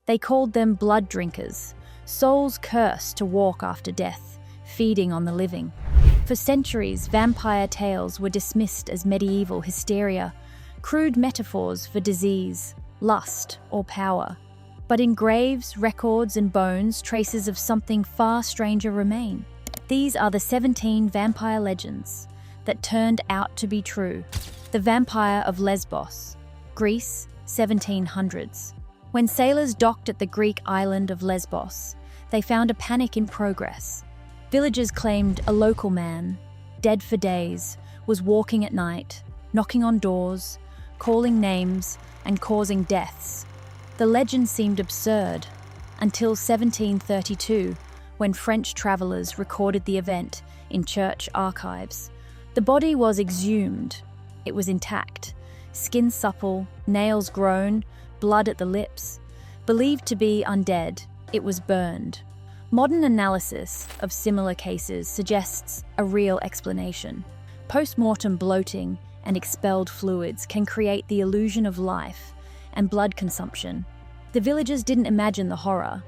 They called them blood drinkers, souls cursed to walk after death, feeding on the living. For centuries, vampire tales were dismissed as medieval hysteria, crude metaphors for disease, lust, or power. But in graves, records, and bones, traces of something far stranger remain. These are the 17 vampire legends that turned out to be true. The Vampire of Lesbos, Greece, 1700s. When sailors docked at the Greek island of Lesbos, they found a panic in progress. Villagers claimed a local man, dead for days, was walking at night, knocking on doors, calling names, and causing deaths. The legend seemed absurd, until 1732, when French travelers recorded the event in church archives. The body was exhumed. It was intact, skin supple, nails grown, blood at the lips. Believed to be undead, it was burned. Modern analysis of similar cases suggests a real explanation. Post-mortem bloating and expelled fluids can create the illusion of life and blood consumption. The villagers didn't imagine the horror.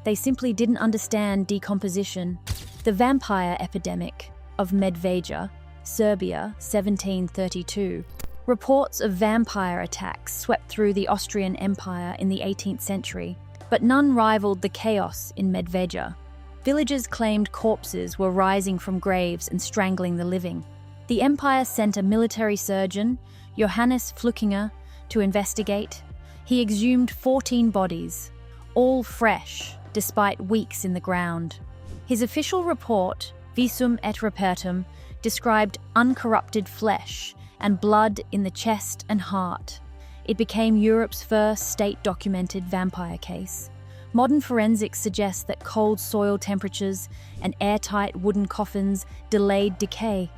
They simply didn't understand decomposition. The vampire epidemic of Medveja, Serbia, 1732. Reports of vampire attacks swept through the Austrian Empire in the 18th century, but none rivaled the chaos in Medveja. Villagers claimed corpses were rising from graves and strangling the living. The empire sent a military surgeon, Johannes Flukinger, to investigate. He exhumed 14 bodies, all fresh, despite weeks in the ground. His official report, Visum et Repertum, described uncorrupted flesh and blood in the chest and heart. It became Europe's first state-documented vampire case. Modern forensics suggest that cold soil temperatures and airtight wooden coffins delayed decay,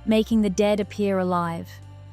making the dead appear alive.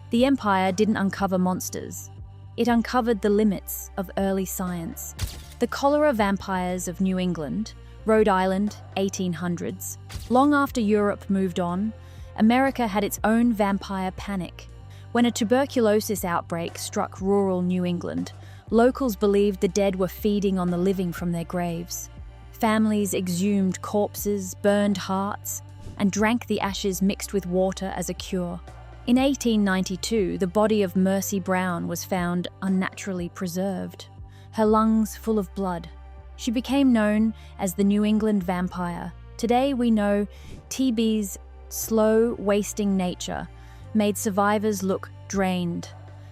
The empire didn't uncover monsters. It uncovered the limits of early science. The cholera vampires of New England, Rhode Island, 1800s. Long after Europe moved on, America had its own vampire panic. When a tuberculosis outbreak struck rural New England, locals believed the dead were feeding on the living from their graves. Families exhumed corpses, burned hearts, and drank the ashes mixed with water as a cure. In 1892, the body of Mercy Brown was found unnaturally preserved, her lungs full of blood. She became known as the New England vampire. Today we know TB's slow, wasting nature made survivors look drained.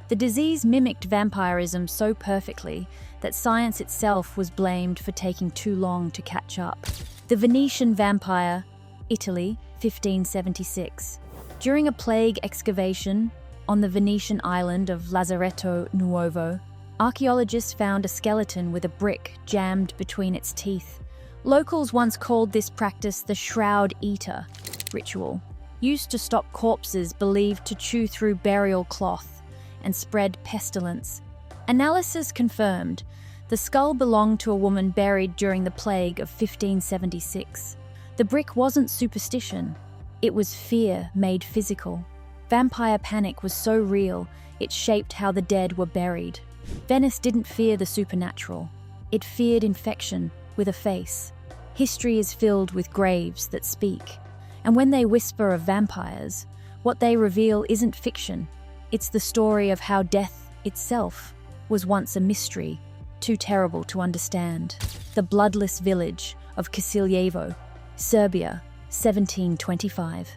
The disease mimicked vampirism so perfectly that science itself was blamed for taking too long to catch up. The Venetian vampire, Italy, 1576. During a plague excavation on the Venetian island of Lazaretto Nuovo, archaeologists found a skeleton with a brick jammed between its teeth. Locals once called this practice the Shroud Eater ritual, used to stop corpses believed to chew through burial cloth and spread pestilence. Analysis confirmed the skull belonged to a woman buried during the plague of 1576. The brick wasn't superstition, it was fear made physical. Vampire panic was so real, it shaped how the dead were buried. Venice didn't fear the supernatural, it feared infection with a face. History is filled with graves that speak. And when they whisper of vampires, what they reveal isn't fiction. It's the story of how death itself was once a mystery, too terrible to understand. The bloodless village of Kisiljevo, Serbia, 1725.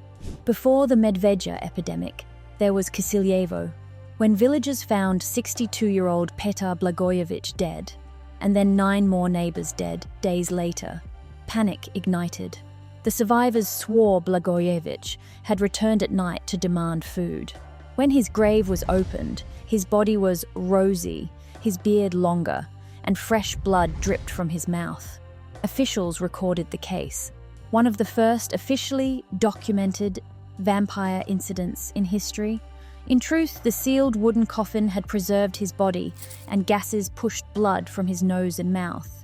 Before the Medveja epidemic, there was Kisiljevo. When villagers found 62-year-old Petar Blagojevic dead, and then 9 more neighbors dead days later, panic ignited. The survivors swore Blagojevic had returned at night to demand food. When his grave was opened, his body was rosy, his beard longer, and fresh blood dripped from his mouth. Officials recorded the case, one of the first officially documented vampire incidents in history. In truth, the sealed wooden coffin had preserved his body, and gases pushed blood from his nose and mouth.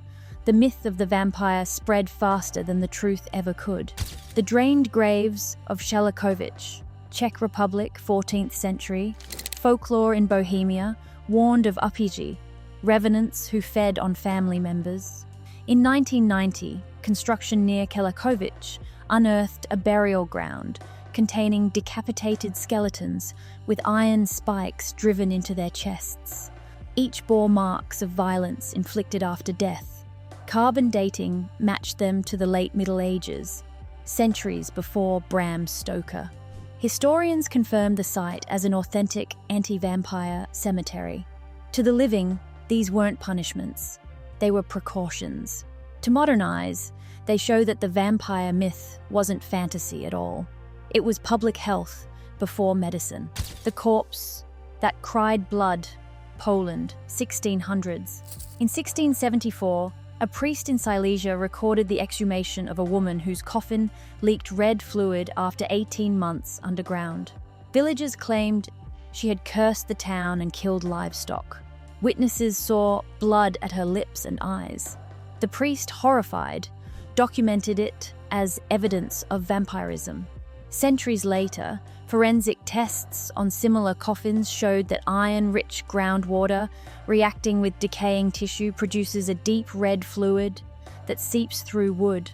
The myth of the vampire spread faster than the truth ever could. The drained graves of Shalakovic, Czech Republic, 14th century. Folklore in Bohemia warned of upiji, revenants who fed on family members. In 1990, construction near Kelakovic unearthed a burial ground containing decapitated skeletons with iron spikes driven into their chests. Each bore marks of violence inflicted after death. Carbon dating matched them to the late Middle Ages, centuries before Bram Stoker. Historians confirm the site as an authentic anti-vampire cemetery. To the living, these weren't punishments, they were precautions. To modernize, they show that the vampire myth wasn't fantasy at all. It was public health before medicine. The corpse that cried blood, Poland, 1600s. In 1674, a priest in Silesia recorded the exhumation of a woman whose coffin leaked red fluid after 18 months underground. Villagers claimed she had cursed the town and killed livestock. Witnesses saw blood at her lips and eyes. The priest, horrified, documented it as evidence of vampirism. Centuries later, forensic tests on similar coffins showed that iron-rich groundwater reacting with decaying tissue produces a deep red fluid that seeps through wood,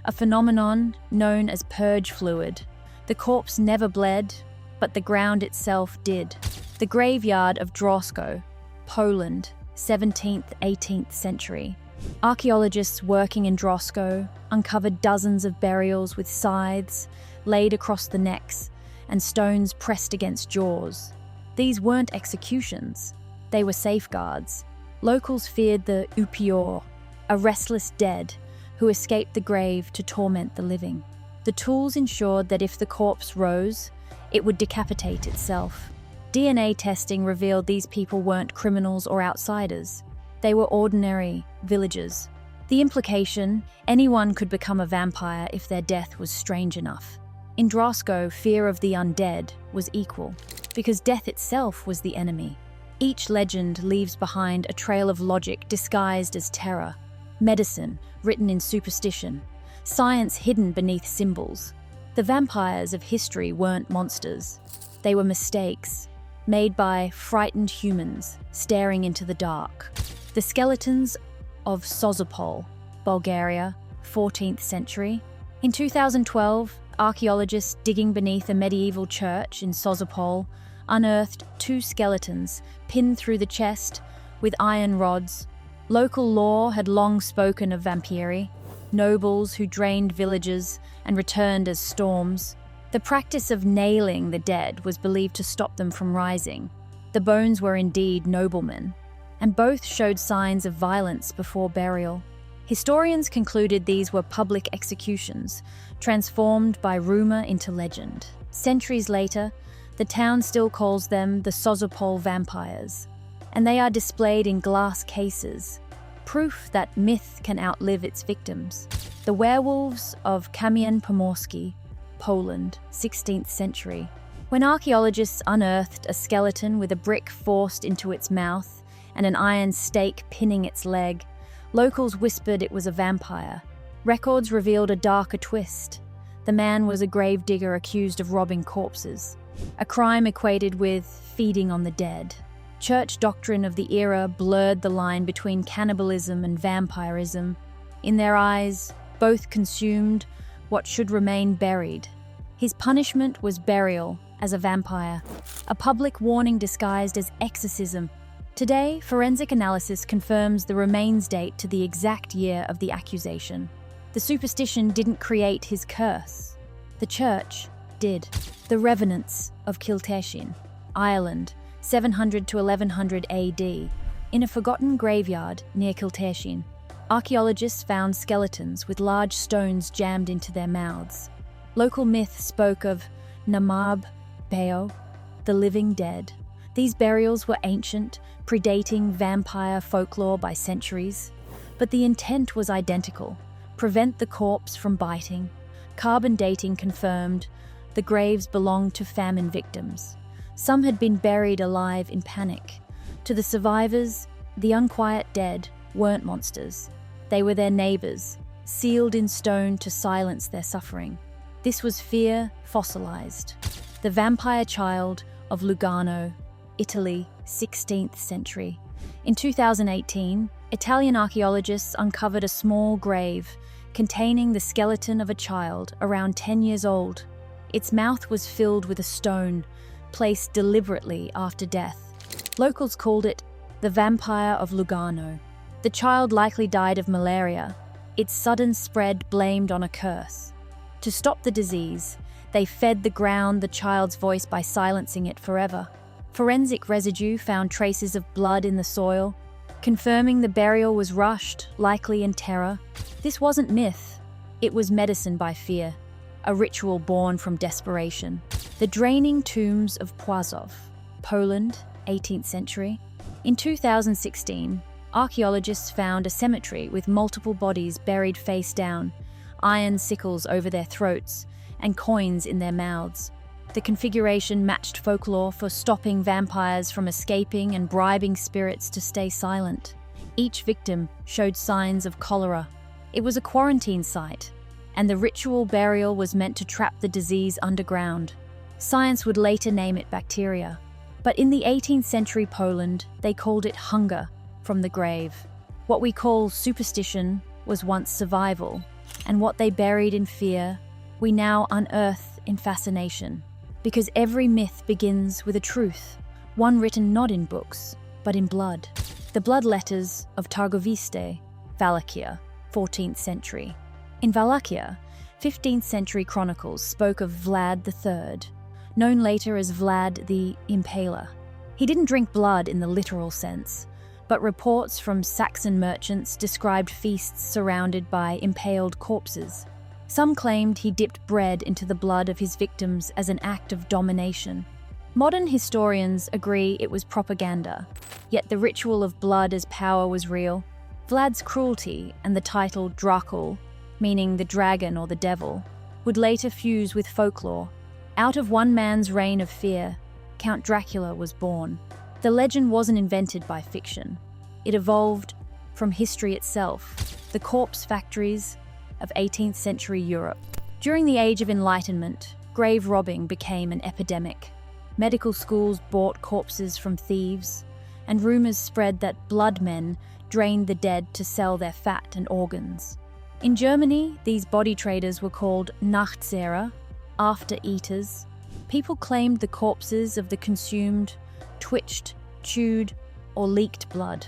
a phenomenon known as purge fluid. The corpse never bled, but the ground itself did. The graveyard of Drosko, Poland, 17th–18th century. Archaeologists working in Drosko uncovered dozens of burials with scythes laid across the necks and stones pressed against jaws. These weren't executions, they were safeguards. Locals feared the upior, a restless dead who escaped the grave to torment the living. The tools ensured that if the corpse rose, it would decapitate itself. DNA testing revealed these people weren't criminals or outsiders. They were ordinary villagers. The implication, anyone could become a vampire if their death was strange enough. In Drosko, fear of the undead was equal, because death itself was the enemy. Each legend leaves behind a trail of logic disguised as terror, medicine written in superstition, science hidden beneath symbols. The vampires of history weren't monsters. They were mistakes, made by frightened humans staring into the dark. The skeletons of Sozopol, Bulgaria, 14th century. In 2012, archaeologists digging beneath a medieval church in Sozopol unearthed 2 skeletons pinned through the chest with iron rods. Local lore had long spoken of vampiri, nobles who drained villages and returned as storms. The practice of nailing the dead was believed to stop them from rising. The bones were indeed noblemen, and both showed signs of violence before burial. Historians concluded these were public executions, transformed by rumor into legend. Centuries later, the town still calls them the Sozopol vampires, and they are displayed in glass cases, proof that myth can outlive its victims. The werewolves of Kamień-Pomorski, Poland, 16th century. When archaeologists unearthed a skeleton with a brick forced into its mouth and an iron stake pinning its leg, locals whispered it was a vampire. Records revealed a darker twist. The man was a gravedigger accused of robbing corpses, a crime equated with feeding on the dead. Church doctrine of the era blurred the line between cannibalism and vampirism. In their eyes, both consumed what should remain buried. His punishment was burial as a vampire, a public warning disguised as exorcism. Today, forensic analysis confirms the remains date to the exact year of the accusation. The superstition didn't create his curse. The church did. The Revenants of Kilteshin, Ireland, 700 to 1100 AD. In a forgotten graveyard near Kilteshin, archaeologists found skeletons with large stones jammed into their mouths. Local myth spoke of Namab Beo, the living dead. These burials were ancient, predating vampire folklore by centuries, but the intent was identical: prevent the corpse from biting. Carbon dating confirmed the graves belonged to famine victims. Some had been buried alive in panic. To the survivors, the unquiet dead weren't monsters. They were their neighbors, sealed in stone to silence their suffering. This was fear fossilized. The vampire child of Lugano, Italy, 16th century. In 2018, Italian archaeologists uncovered a small grave containing the skeleton of a child around 10 years old. Its mouth was filled with a stone, placed deliberately after death. Locals called it the vampire of Lugano. The child likely died of malaria, its sudden spread blamed on a curse. To stop the disease, they fed the ground the child's voice by silencing it forever. Forensic residue found traces of blood in the soil, confirming the burial was rushed, likely in terror. This wasn't myth, it was medicine by fear, a ritual born from desperation. The draining tombs of Płaszów, Poland, 18th century. In 2016, archaeologists found a cemetery with multiple bodies buried face down, iron sickles over their throats, and coins in their mouths. The configuration matched folklore for stopping vampires from escaping and bribing spirits to stay silent. Each victim showed signs of cholera. It was a quarantine site, and the ritual burial was meant to trap the disease underground. Science would later name it bacteria. But in the 18th century Poland, they called it hunger from the grave. What we call superstition was once survival, and what they buried in fear, we now unearth in fascination. Because every myth begins with a truth, one written not in books, but in blood. The blood letters of Targoviste, Wallachia, 14th century. In Wallachia, 15th century chronicles spoke of Vlad III, known later as Vlad the Impaler. He didn't drink blood in the literal sense, but reports from Saxon merchants described feasts surrounded by impaled corpses. Some claimed he dipped bread into the blood of his victims as an act of domination. Modern historians agree it was propaganda, yet the ritual of blood as power was real. Vlad's cruelty and the title Drakul, meaning the dragon or the devil, would later fuse with folklore. Out of one man's reign of fear, Count Dracula was born. The legend wasn't invented by fiction. It evolved from history itself, the corpse factories of 18th century Europe. During the Age of Enlightenment, grave robbing became an epidemic. Medical schools bought corpses from thieves, and rumors spread that blood men drained the dead to sell their fat and organs. In Germany, these body traders were called Nachtzehrer, after-eaters. People claimed the corpses of the consumed twitched, chewed, or leaked blood.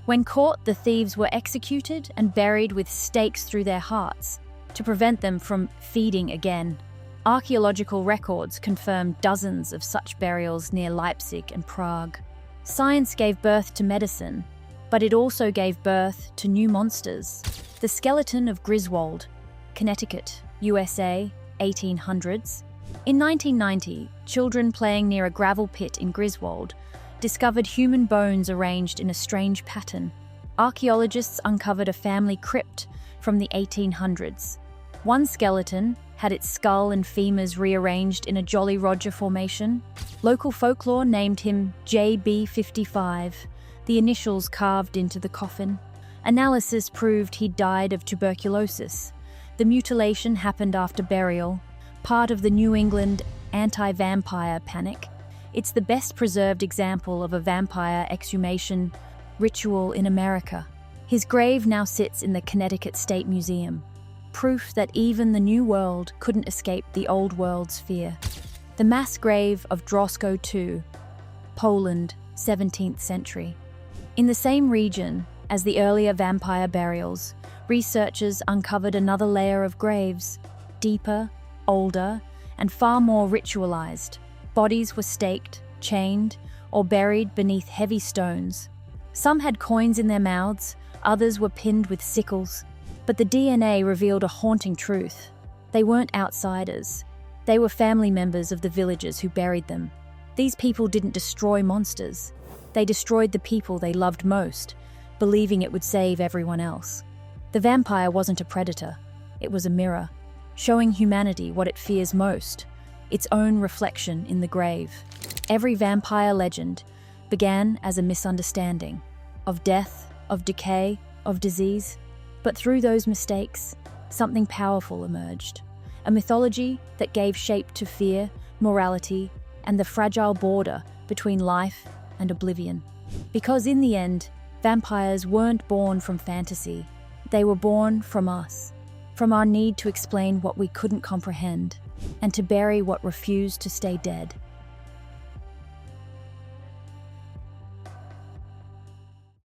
When caught, the thieves were executed and buried with stakes through their hearts to prevent them from feeding again. Archaeological records confirm dozens of such burials near Leipzig and Prague. Science gave birth to medicine, but it also gave birth to new monsters. The skeleton of Griswold, Connecticut, USA, 1800s. In 1990, children playing near a gravel pit in Griswold discovered human bones arranged in a strange pattern. Archaeologists uncovered a family crypt from the 1800s. One skeleton had its skull and femurs rearranged in a Jolly Roger formation. Local folklore named him JB55, the initials carved into the coffin. Analysis proved he died of tuberculosis. The mutilation happened after burial, part of the New England anti-vampire panic. It's the best preserved example of a vampire exhumation ritual in America. His grave now sits in the Connecticut State Museum, proof that even the New World couldn't escape the Old World's fear. The mass grave of Drosko II, Poland, 17th century. In the same region as the earlier vampire burials, researchers uncovered another layer of graves, deeper, older, and far more ritualized. Bodies were staked, chained, or buried beneath heavy stones. Some had coins in their mouths, others were pinned with sickles. But the DNA revealed a haunting truth. They weren't outsiders. They were family members of the villagers who buried them. These people didn't destroy monsters. They destroyed the people they loved most, believing it would save everyone else. The vampire wasn't a predator. It was a mirror, showing humanity what it fears most, its own reflection in the grave. Every vampire legend began as a misunderstanding of death, of decay, of disease. But through those mistakes, something powerful emerged. A mythology that gave shape to fear, morality, and the fragile border between life and oblivion. Because in the end, Vampires weren't born from fantasy. They were born from us, from our need to explain what we couldn't comprehend, and to bury what refused to stay dead.